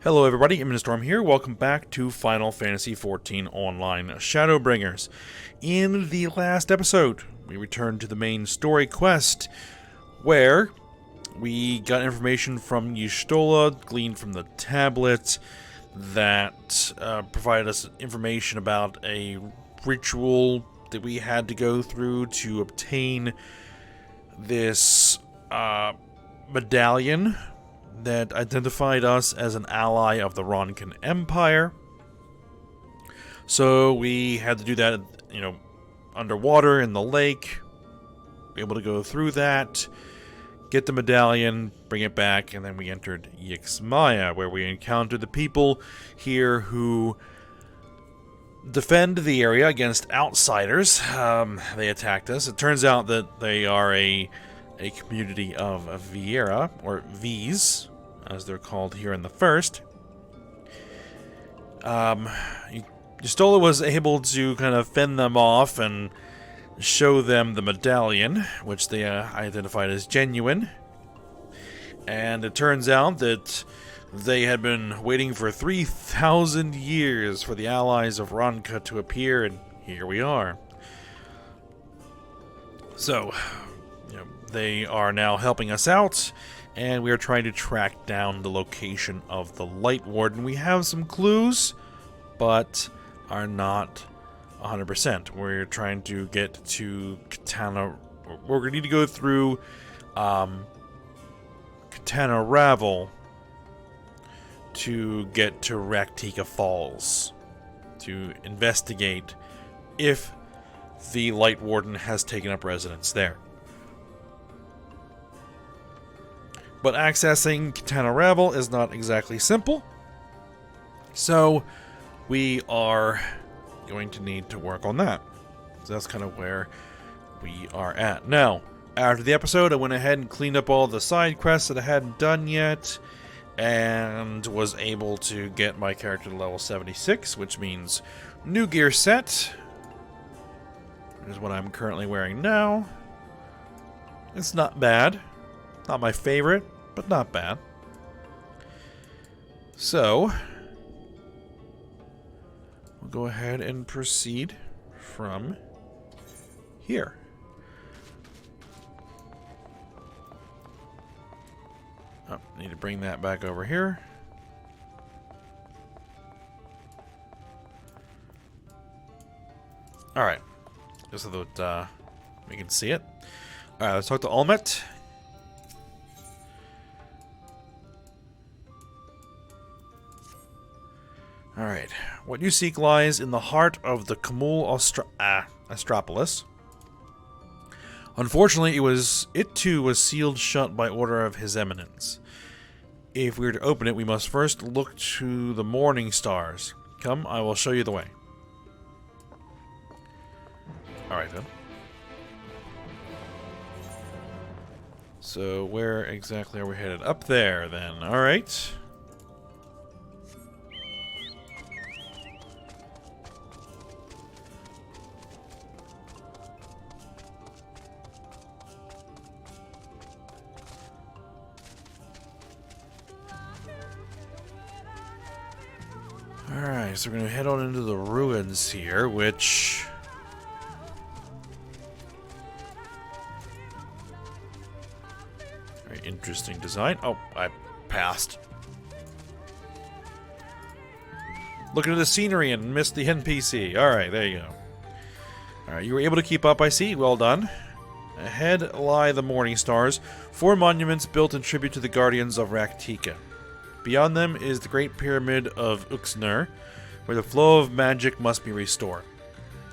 Hello everybody, Storm here. Welcome back to Final Fantasy XIV Online Shadowbringers. In the last episode, we returned to the main story quest, where we got information from Y'shtola, gleaned from the tablet, that provided us information about a ritual that we had to go through to obtain this medallion that identified us as an ally of the Ronkan Empire. So we had to do that, underwater in the lake, be able to go through that, get the medallion, bring it back, and then we entered Eorzea, where we encountered the people here who defend the area against outsiders. They attacked us. It turns out that they are a community of Viera, or V's, as they're called here in the first. Y'shtola was able to kind of fend them off and show them the medallion, which they identified as genuine. And it turns out that they had been waiting for 3,000 years for the allies of Ronka to appear, and here we are. So, they are now helping us out, and we are trying to track down the location of the Light Warden. We have some clues, but are not 100%. We're trying to get to Katana. We're going to need to go through Katana Ravel to get to Raktika Falls to investigate if the Light Warden has taken up residence there. But accessing Katana Ravel is not exactly simple, so we are going to need to work on that. So that's kind of where we are at. Now, after the episode, I went ahead and cleaned up all the side quests that I hadn't done yet, and was able to get my character to level 76, which means new gear set. Here's what I'm currently wearing now. It's not bad. Not my favorite, but not bad. So, we'll go ahead and proceed from here. Oh, need to bring that back over here. Alright. Just so that we can see it. Alright, let's talk to Olmet. Alright. What you seek lies in the heart of the Kamul Astropolis. Unfortunately, it too was sealed shut by order of His Eminence. If we are to open it, we must first look to the morning stars. Come, I will show you the way. Alright then. So where exactly are we headed? Up there then. Alright. Alright, so we're going to head on into the ruins here, which... very interesting design. Oh, I passed. Looking at the scenery and missed the NPC. Alright, there you go. Alright, you were able to keep up, I see. Well done. Ahead lie the morning stars, 4 monuments built in tribute to the guardians of Raktika. Beyond them is the Great Pyramid of Uxner, where the flow of magic must be restored.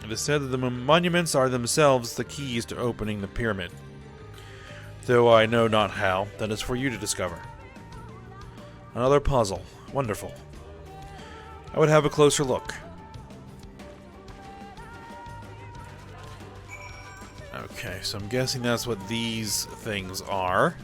It is said that the monuments are themselves the keys to opening the pyramid. Though I know not how, that is for you to discover. Another puzzle. Wonderful. I would have a closer look. Okay, so I'm guessing that's what these things are.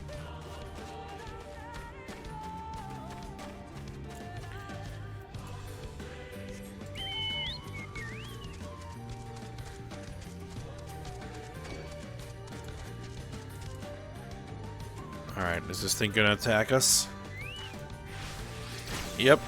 Alright, is this thing gonna attack us? Yep.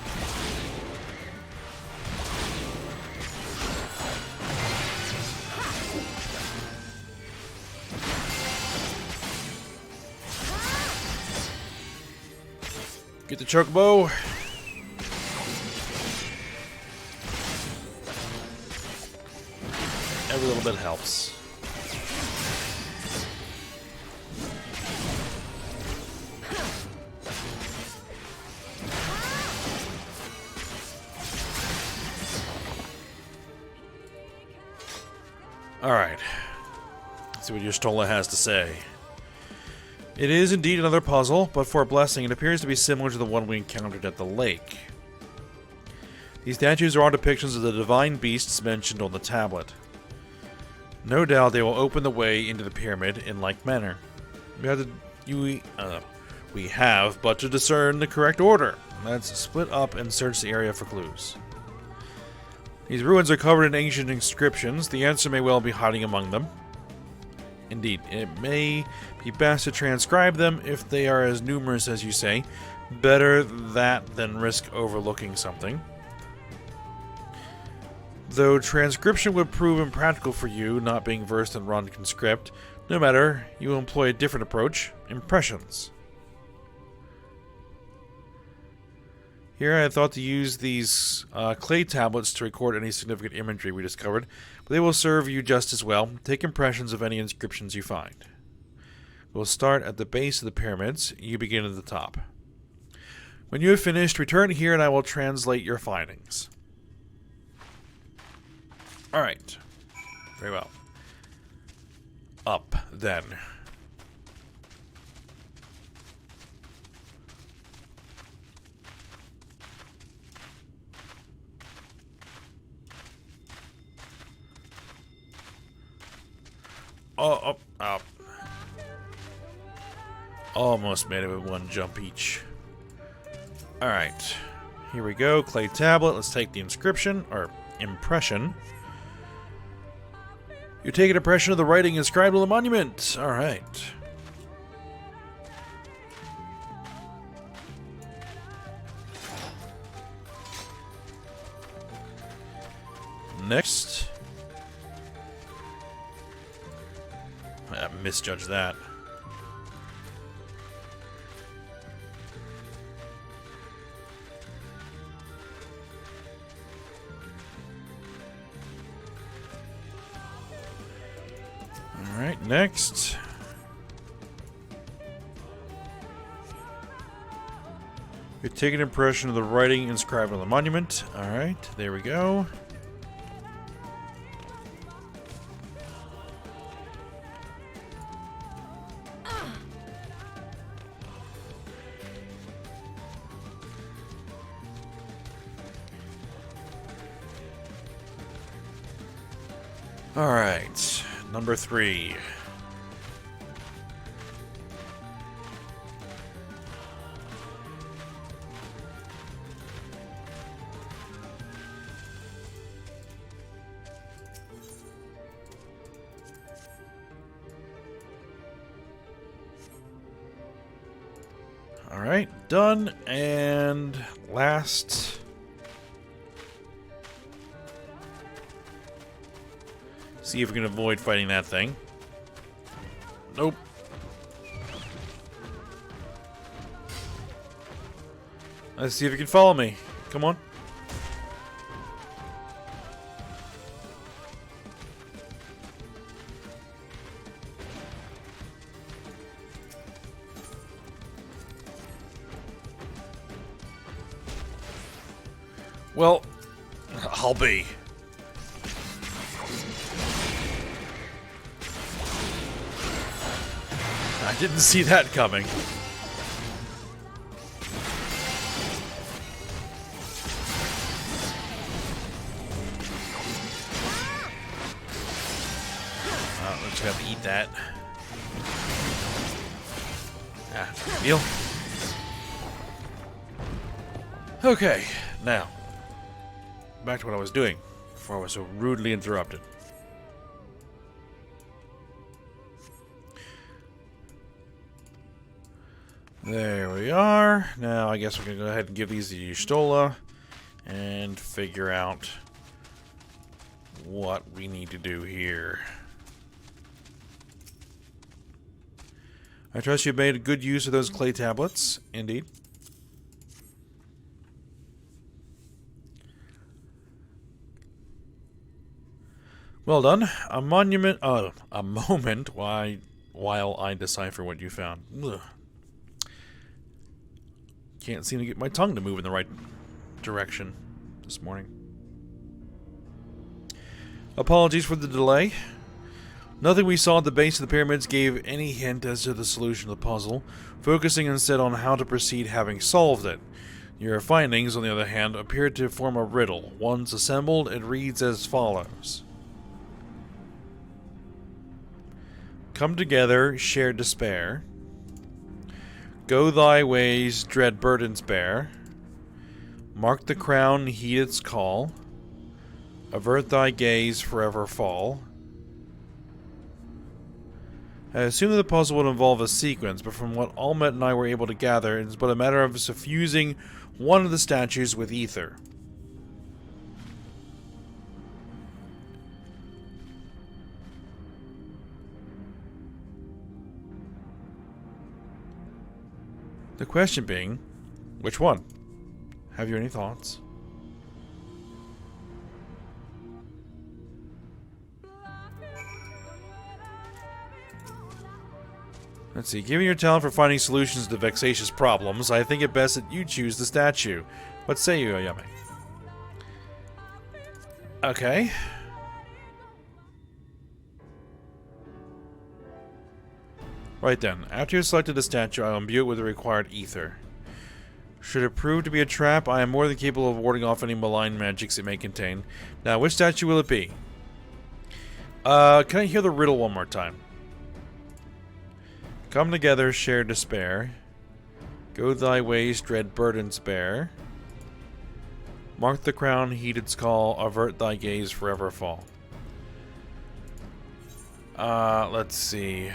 Get the chocobo. Every little bit helps. Alright. Let's see what your Stola has to say. It is indeed another puzzle, but for a blessing, it appears to be similar to the one we encountered at the lake. These statues are all depictions of the divine beasts mentioned on the tablet. No doubt they will open the way into the pyramid in like manner. We have but to discern the correct order. Let's split up and search the area for clues. These ruins are covered in ancient inscriptions. The answer may well be hiding among them. Indeed, it may be best to transcribe them if they are as numerous as you say. Better that than risk overlooking something. Though transcription would prove impractical for you, not being versed in Ronkin script, no matter, you will employ a different approach: impressions. Here I thought to use these clay tablets to record any significant imagery we discovered, but they will serve you just as well. Take impressions of any inscriptions you find. We'll start at the base of the pyramids. You begin at the top. When you have finished, return here and I will translate your findings. Alright. Very well. Up, then. Oh, up, up. Almost made it with one jump each. Alright. Here we go. Clay tablet. Let's take the inscription, or impression. You take an impression of the writing inscribed on the monument. Alright. Next. I misjudged that. Alright, next. You take an impression of the writing inscribed on the monument. Alright, there we go. Alright, number 3. Alright, done, and last. See if we can avoid fighting that thing. Nope. Let's see if you can follow me. Come on. Well, I'll be. I didn't see that coming. I'm just gonna eat that. Ah, deal. Okay, now back to what I was doing before I was so rudely interrupted. There we are. Now I guess we're going to go ahead and give these to Y'shtola and figure out what we need to do here. I trust you've made a good use of those clay tablets. Indeed. Well done. A moment while I decipher what you found. Ugh. Can't seem to get my tongue to move in the right direction this morning. Apologies for the delay. Nothing we saw at the base of the pyramids gave any hint as to the solution to the puzzle, focusing instead on how to proceed having solved it. Your findings, on the other hand, appear to form a riddle. Once assembled, it reads as follows. Come together, share despair. Go thy ways, dread burdens bear. Mark the crown, heed its call. Avert thy gaze, forever fall. I assumed that the puzzle would involve a sequence, but from what Almet and I were able to gather, it is but a matter of suffusing one of the statues with ether. The question being, which one? Have you any thoughts? Let's see. Given your talent for finding solutions to vexatious problems, I think it best that you choose the statue. What say you, Oyame? Okay. Right then. After you have selected the statue, I will imbue it with the required ether. Should it prove to be a trap, I am more than capable of warding off any malign magics it may contain. Now, which statue will it be? Can I hear the riddle one more time? Come together, share despair. Go thy ways, dread burdens bear. Mark the crown, heed its call. Avert thy gaze, forever fall. Let's see.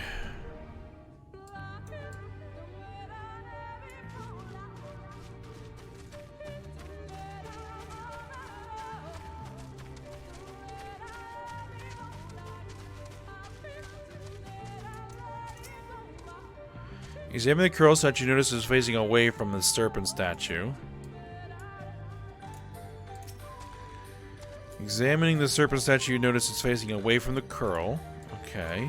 Examine the curl statue. Notice is facing away from the serpent statue. Examining the serpent statue, you notice it's facing away from the curl. Okay.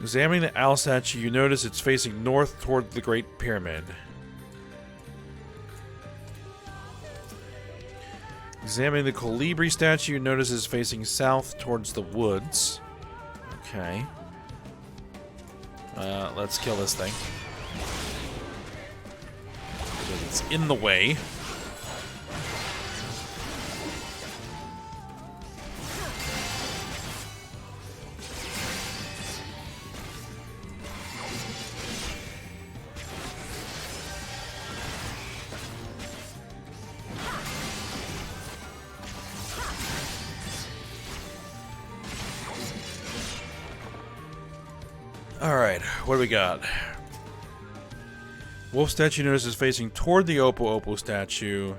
Examining the owl statue, you notice it's facing north toward the Great Pyramid. Examining the colibri statue, you notice it's facing south towards the woods. Okay. Let's kill this thing. Because it's in the way. Alright, what do we got? Wolf statue notice is facing toward the Oppo Oppo statue.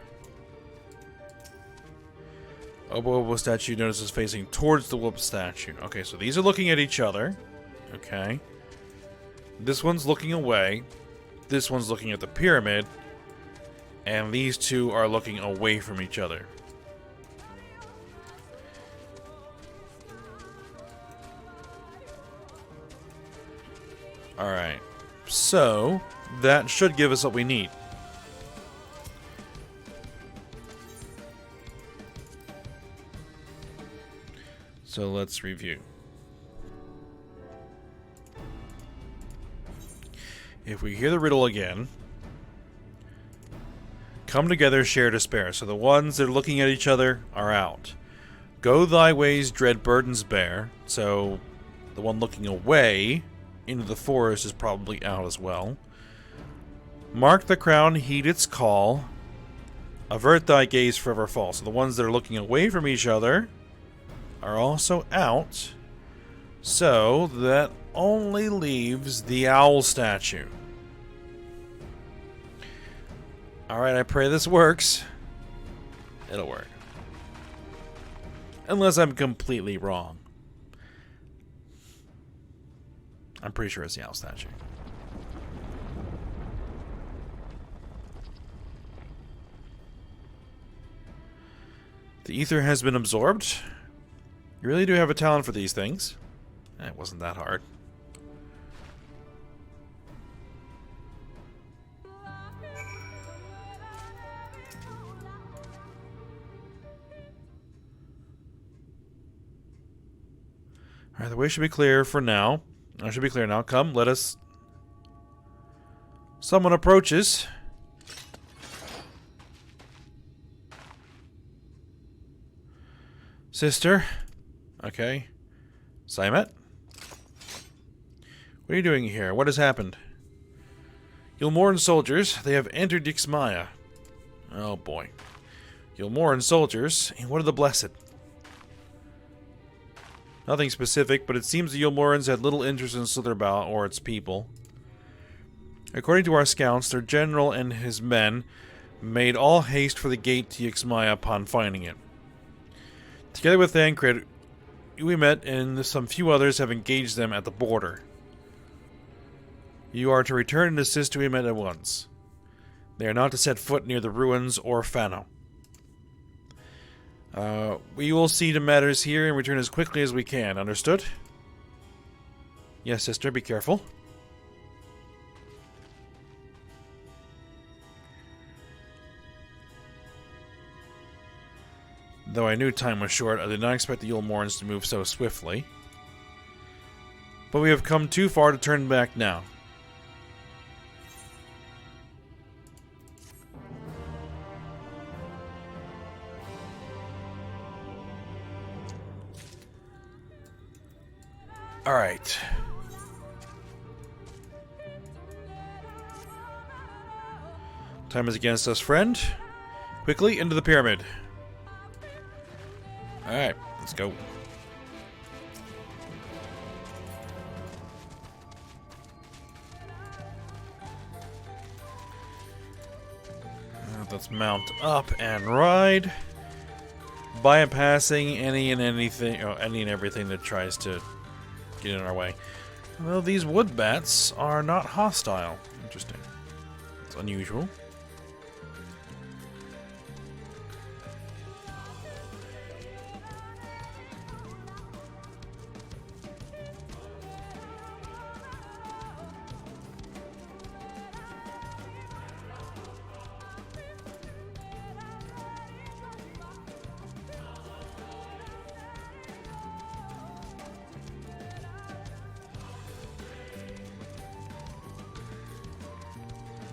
Oppo Oppo statue notice is facing towards the wolf statue. Okay, so these are looking at each other. Okay. This one's looking away. This one's looking at the pyramid. And these two are looking away from each other. Alright, so that should give us what we need. So let's review. If we hear the riddle again, come together, share despair. So the ones that are looking at each other are out. Go thy ways, dread burdens bear. So the one looking away into the forest is probably out as well. Mark the crown, heed its call. Avert thy gaze, forever fall. So the ones that are looking away from each other are also out. So that only leaves the owl statue. Alright, I pray this works. It'll work. Unless I'm completely wrong. I'm pretty sure it's the owl statue. The ether has been absorbed. You really do have a talent for these things. It wasn't that hard. Alright, the way should be clear for now. I should be clear now. Come, let us... Someone approaches. Sister. Okay. Saimet? What are you doing here? What has happened? Eorzea soldiers, they have entered Eorzea. Oh boy. Eorzea soldiers, and what are the Blessed? Nothing specific, but it seems the Eorzea had little interest in Slitherbough or its people. According to our scouts, their general and his men made all haste for the gate to Eorzea upon finding it. Together with Thancred, Uemet and some few others have engaged them at the border. You are to return and assist Uemet at once. They are not to set foot near the ruins or Fano. We will see to matters here and return as quickly as we can. Understood? Yes, sister. Be careful. Though I knew time was short, I did not expect the Eorzea to move so swiftly. But we have come too far to turn back now. Alright. Time is against us, friend. Quickly, into the pyramid. Alright, let's go. Let's mount up and ride. Bypassing any and everything that tries to get in our way. Well, these wood bats are not hostile. Interesting. It's unusual.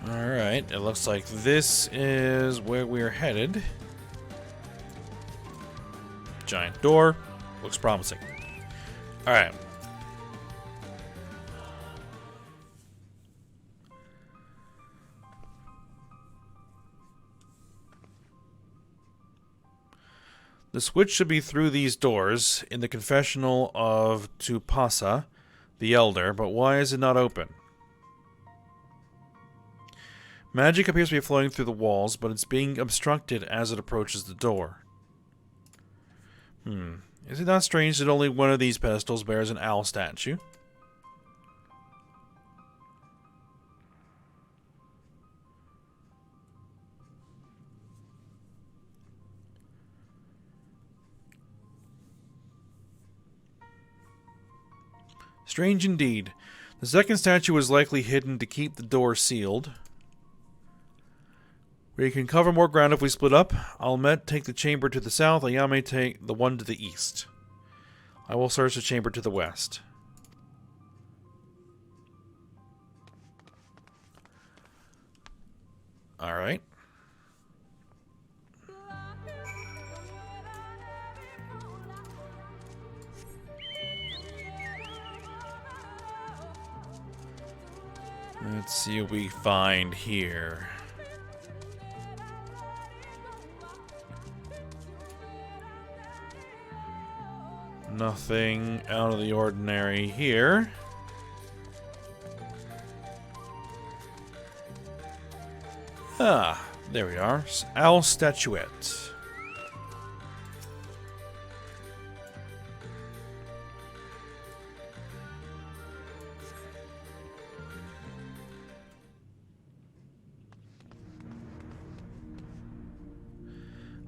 Alright, it looks like this is where we're headed. Giant door. Looks promising. Alright. The switch should be through these doors in the confessional of Tupasa, the Elder, but why is it not open? Magic appears to be flowing through the walls, but it's being obstructed as it approaches the door. Is it not strange that only one of these pedestals bears an owl statue? Strange indeed. The second statue was likely hidden to keep the door sealed. We can cover more ground if we split up. I'll take the chamber to the south, Ayame take the one to the east. I will search the chamber to the west. Alright. Let's see what we find here. Nothing out of the ordinary here. Ah, there we are. Owl statuette.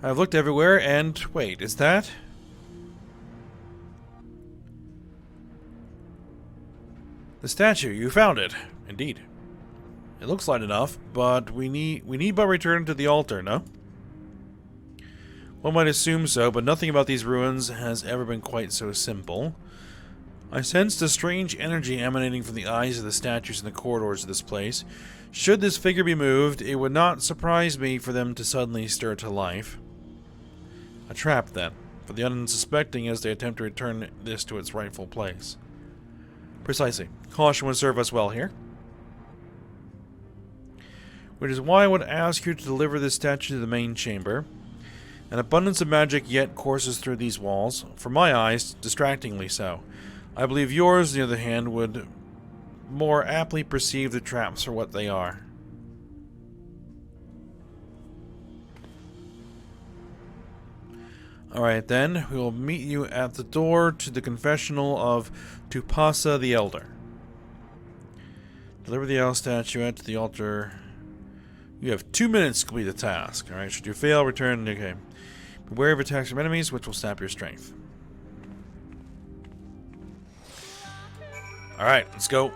I've looked everywhere, and wait, is that? The statue, you found it. Indeed. It looks light enough, but we need but return to the altar, no? One might assume so, but nothing about these ruins has ever been quite so simple. I sensed a strange energy emanating from the eyes of the statues in the corridors of this place. Should this figure be moved, it would not surprise me for them to suddenly stir to life. A trap, then, for the unsuspecting as they attempt to return this to its rightful place. Precisely. Caution would serve us well here. Which is why I would ask you to deliver this statue to the main chamber. An abundance of magic yet courses through these walls, for my eyes, distractingly so. I believe yours, on the other hand, would more aptly perceive the traps for what they are. Alright then, we will meet you at the door to the confessional of Tupasa the Elder. Deliver the owl statuette to the altar. You have 2 minutes to complete the task. Alright, should you fail, return. Okay. Beware of attacks from enemies, which will sap your strength. Alright, let's go.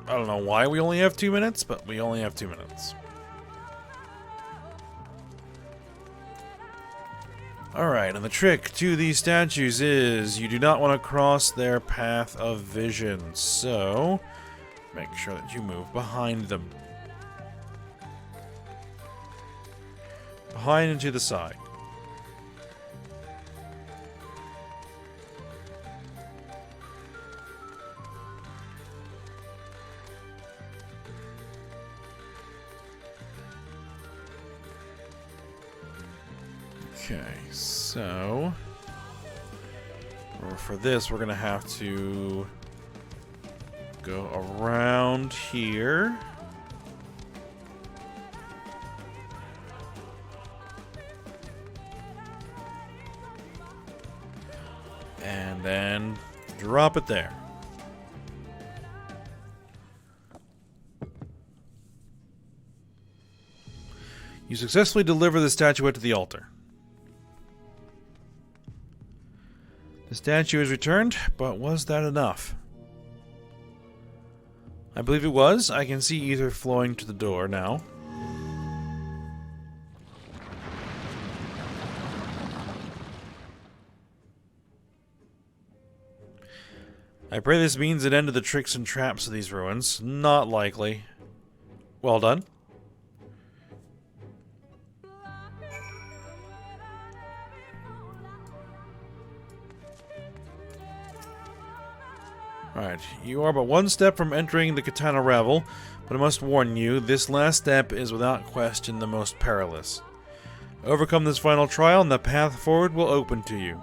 I don't know why we only have 2 minutes, but we only have 2 minutes. Alright, and the trick to these statues is you do not want to cross their path of vision, so make sure that you move behind them. Behind and to the side. Okay, so for this we're gonna have to go around here. And then drop it there. You successfully deliver the statuette to the altar. The statue is returned, but was that enough? I believe it was. I can see ether flowing to the door now. I pray this means an end to the tricks and traps of these ruins. Not likely. Well done. Alright, you are but one step from entering the Katana Revel, but I must warn you, this last step is without question the most perilous. Overcome this final trial and the path forward will open to you.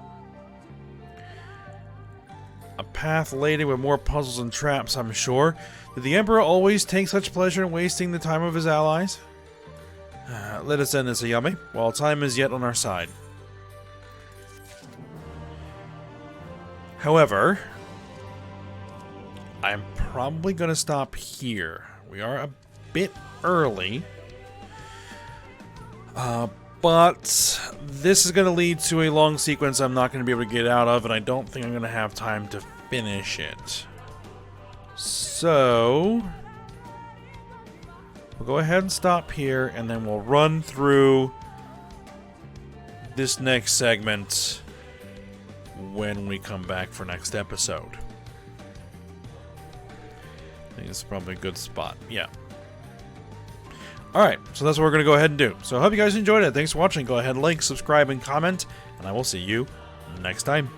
A path laden with more puzzles and traps, I'm sure. Did the Emperor always take such pleasure in wasting the time of his allies? Let us end this, Ayame, while time is yet on our side. However, I'm probably going to stop here. We are a bit early. But this is going to lead to a long sequence I'm not going to be able to get out of, and I don't think I'm going to have time to finish it. So we'll go ahead and stop here, and then we'll run through this next segment when we come back for next episode. I think it's probably a good spot. Yeah. Alright, so that's what we're going to go ahead and do. So I hope you guys enjoyed it. Thanks for watching. Go ahead and like, subscribe, and comment, and I will see you next time.